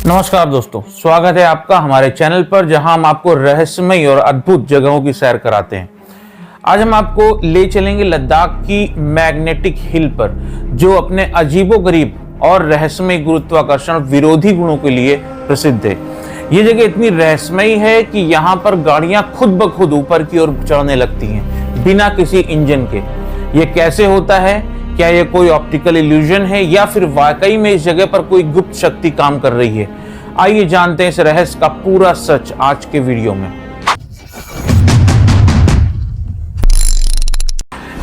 नमस्कार दोस्तों, स्वागत है आपका हमारे चैनल पर जहां हम आपको रहस्यमय और अद्भुत जगहों की सैर कराते हैं। आज हम आपको ले चलेंगे लद्दाख की मैग्नेटिक हिल पर, जो अपने अजीबोगरीब और रहस्यमय गुरुत्वाकर्षण विरोधी गुणों के लिए प्रसिद्ध है। ये जगह इतनी रहस्यमयी है कि यहाँ पर गाड़ियां खुद ब खुद ऊपर की ओर चढ़ने लगती हैं बिना किसी इंजन के। ये कैसे होता है? क्या ये कोई ऑप्टिकल इल्यूजन है या फिर वाकई में इस जगह पर कोई गुप्त शक्ति काम कर रही है? आइए जानते हैं इस रहस्य का पूरा सच आज के वीडियो में।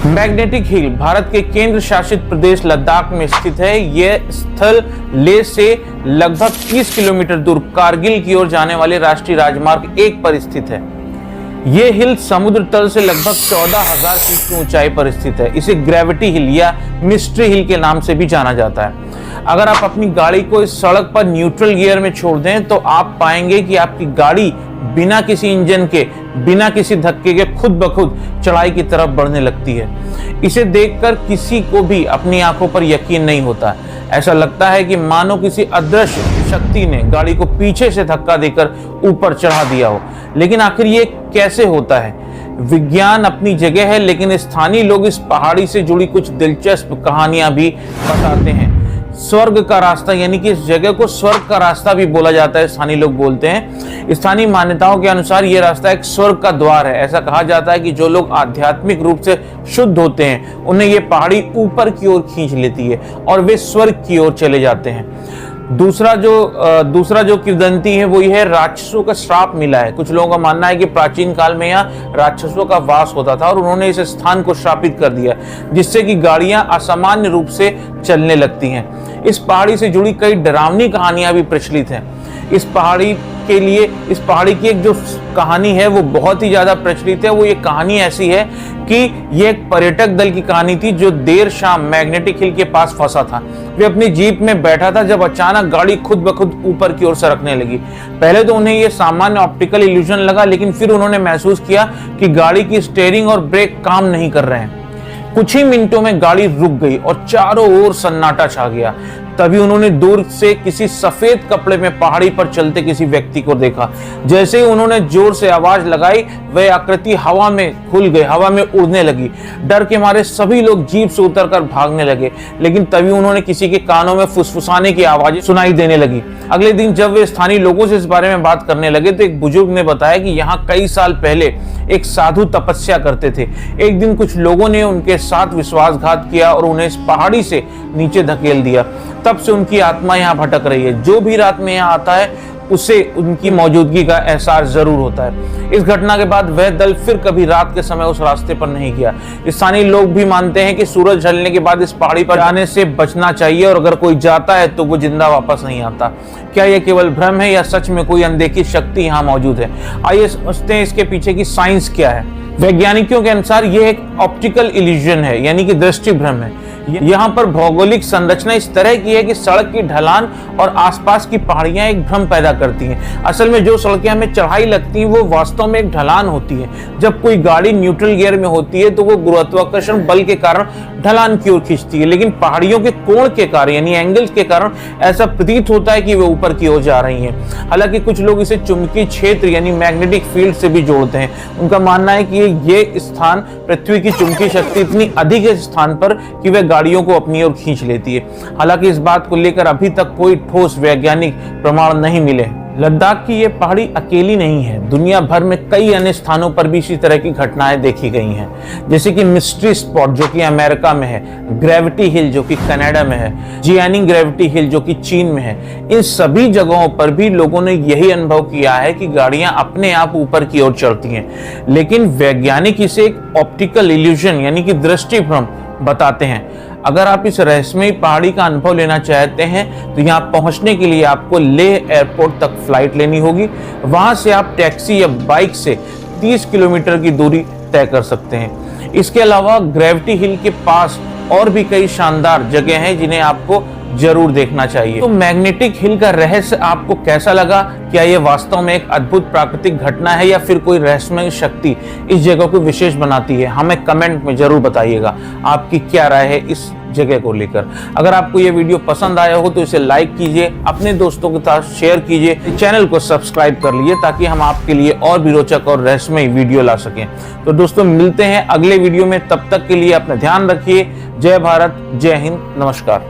मैग्नेटिक हिल भारत के केंद्र शासित प्रदेश लद्दाख में स्थित है। यह स्थल लेह से लगभग 30 किलोमीटर दूर कारगिल की ओर जाने वाले राष्ट्रीय राजमार्ग 1 पर स्थित है। ये हिल समुद्र तल से लगभग 14,000 फीट की ऊंचाई पर स्थित है। इसे ग्रेविटी हिल या मिस्ट्री हिल के नाम से भी जाना जाता है। अगर आप अपनी गाड़ी को इस सड़क पर न्यूट्रल गियर में छोड़ दें तो आप पाएंगे कि आपकी गाड़ी बिना किसी इंजन के, बिना किसी धक्के के खुद ब खुद चढ़ाई की तरफ बढ़ने लगती है। इसे देखकर किसी को भी अपनी आंखों पर यकीन नहीं होता। ऐसा लगता है कि मानो किसी अदृश्य शक्ति ने गाड़ी को पीछे से धक्का देकर ऊपर चढ़ा दिया हो। लेकिन आखिर ये कैसे होता है? विज्ञान अपनी जगह है, लेकिन स्थानीय लोग इस पहाड़ी से जुड़ी कुछ दिलचस्प कहानियां भी बताते हैं। स्वर्ग का रास्ता, यानी कि इस जगह को स्वर्ग का रास्ता भी बोला जाता है, स्थानीय लोग बोलते हैं। स्थानीय मान्यताओं के अनुसार यह रास्ता एक स्वर्ग का द्वार है। ऐसा कहा जाता है कि जो लोग आध्यात्मिक रूप से शुद्ध होते हैं उन्हें यह पहाड़ी ऊपर की ओर खींच लेती है और वे स्वर्ग की ओर चले जाते हैं। दूसरा जो किंवदंती है वो यह है, राक्षसों का श्राप मिला है। कुछ लोगों का मानना है कि प्राचीन काल में यहाँ राक्षसों का वास होता था और उन्होंने इस स्थान को श्रापित कर दिया, जिससे कि गाड़ियां असामान्य रूप से चलने लगती हैं। इस पहाड़ी से जुड़ी कई डरावनी कहानियां भी प्रचलित हैं। इस पहाड़ी की एक जो कहानी है वो बहुत ही ज्यादा प्रचलित है। वो ये कहानी ऐसी है कि ये एक पर्यटक दल की कहानी थी जो देर शाम मैग्नेटिक हिल के पास फंसा था। वे अपनी जीप में बैठा था जब अचानक गाड़ी खुद ब खुद ऊपर की ओर सरकने लगी। पहले तो उन्हें यह सामान्य ऑप्टिकल इल्यूजन लगा, लेकिन फिर उन्होंने महसूस किया कि गाड़ी की स्टीयरिंग और ब्रेक काम नहीं कर रहे हैं। कुछ ही मिनटों में गाड़ी रुक गई और चारों ओर सन्नाटा छा गया। तभी उन्होंने दूर से किसी सफेद कपड़े में पहाड़ी पर चलते किसी व्यक्ति को देखा। जैसे ही उन्होंने जोर से आवाज लगाई, वह आकृति हवा में खुल गई, हवा में उड़ने लगी। डर के मारे सभी लोग जीप से उतरकर भागने लगे, लेकिन तभी उन्होंने किसी के कानों में फुसफुसाने की आवाजें सुनाई देने लगी। अगले दिन जब वे स्थानीय लोगों से इस बारे में बात करने लगे तो एक बुजुर्ग ने बताया कि यहाँ कई साल पहले एक साधु तपस्या करते थे। एक दिन कुछ लोगों ने उनके साथ विश्वासघात किया और उन्हें इस पहाड़ी से नीचे धकेल दिया। तब से उनकी आत्मा यहाँ भटक रही है। जो भी रात में यहाँ आता है उसे उनकी मौजूदगी का एहसास जरूर होता है। इस घटना के बाद वह दल फिर कभी रात के समय उस रास्ते पर नहीं गया। स्थानीय लोग भी मानते हैं कि सूरज ढलने के बाद इस पहाड़ी पर जाने से बचना चाहिए और अगर कोई जाता है तो वो जिंदा वापस नहीं आता। क्या यह केवल भ्रम है या सच में कोई अनदेखी शक्ति यहाँ मौजूद है? आइए समझते हैं इसके पीछे की साइंस क्या है। वैज्ञानिकों के अनुसार यह एक ऑप्टिकल इल्यूजन है, यानी कि दृष्टि भ्रम है। यहाँ पर भौगोलिक संरचना इस तरह की है कि सड़क की ढलान और आसपास की पहाड़ियां एक भ्रम पैदा करती हैं। असल में जो सड़कें हमें चढ़ाई लगती हैं वो वास्तव में एक ढलान होती है। जब कोई गाड़ी न्यूट्रल गियर में होती है तो वो गुरुत्वाकर्षण बल के कारण ढलान की ओर खींचती है, लेकिन पहाड़ियों के कोण के कारण यानी एंगल्स के कारण ऐसा प्रतीत होता है कि वे ऊपर की ओर जा रही हैं। हालांकि कुछ लोग इसे चुंबकीय क्षेत्र यानी मैग्नेटिक फील्ड से भी जोड़ते हैं। उनका मानना है कि ये स्थान पृथ्वी की चुंबकीय शक्ति इतनी अधिक है इस स्थान पर कि वह गाड़ियों को अपनी ओर खींच लेती है। हालांकि इस बात को लेकर अभी तक कोई ठोस वैज्ञानिक प्रमाण नहीं मिले। लद्दाख की ये पहाड़ी अकेली नहीं है। दुनिया भर में कई अन्य स्थानों पर भी इसी तरह की घटनाएं देखी गई हैं, जैसे कि मिस्ट्री स्पॉट जो कि अमेरिका में है, ग्रेविटी हिल जो कि कनाडा में है, जियानिंग ग्रेविटी हिल जो कि चीन में है। इन सभी जगहों पर भी लोगों ने यही अनुभव किया है कि गाड़ियां अपने आप ऊपर की ओर चढ़ती हैं, लेकिन वैज्ञानिक इसे एक ऑप्टिकल इल्यूजन यानी कि दृष्टि भ्रम बताते हैं। अगर आप इस रहस्यमयी पहाड़ी का अनुभव लेना चाहते हैं तो यहाँ पहुंचने के लिए आपको लेह एयरपोर्ट तक फ्लाइट लेनी होगी। वहां से आप टैक्सी या बाइक से 30 किलोमीटर की दूरी तय कर सकते हैं। इसके अलावा ग्रेविटी हिल के पास और भी कई शानदार जगह हैं जिन्हें आपको जरूर देखना चाहिए। तो मैग्नेटिक हिल का रहस्य आपको कैसा लगा? क्या यह वास्तव में एक अद्भुत प्राकृतिक घटना है या फिर कोई रहस्यमय शक्ति इस जगह को विशेष बनाती है? हमें कमेंट में जरूर बताइएगा। आपकी क्या राय है इस जगह को लेकर। अगर आपको ये वीडियो पसंद आया हो तो इसे लाइक कीजिए, अपने दोस्तों के साथ शेयर कीजिए, चैनल को सब्सक्राइब कर लीजिए ताकि हम आपके लिए और भी रोचक और रहस्यमय वीडियो ला सकें। तो दोस्तों मिलते हैं अगले वीडियो में, तब तक के लिए अपना ध्यान रखिए। जय भारत, जय हिंद, नमस्कार।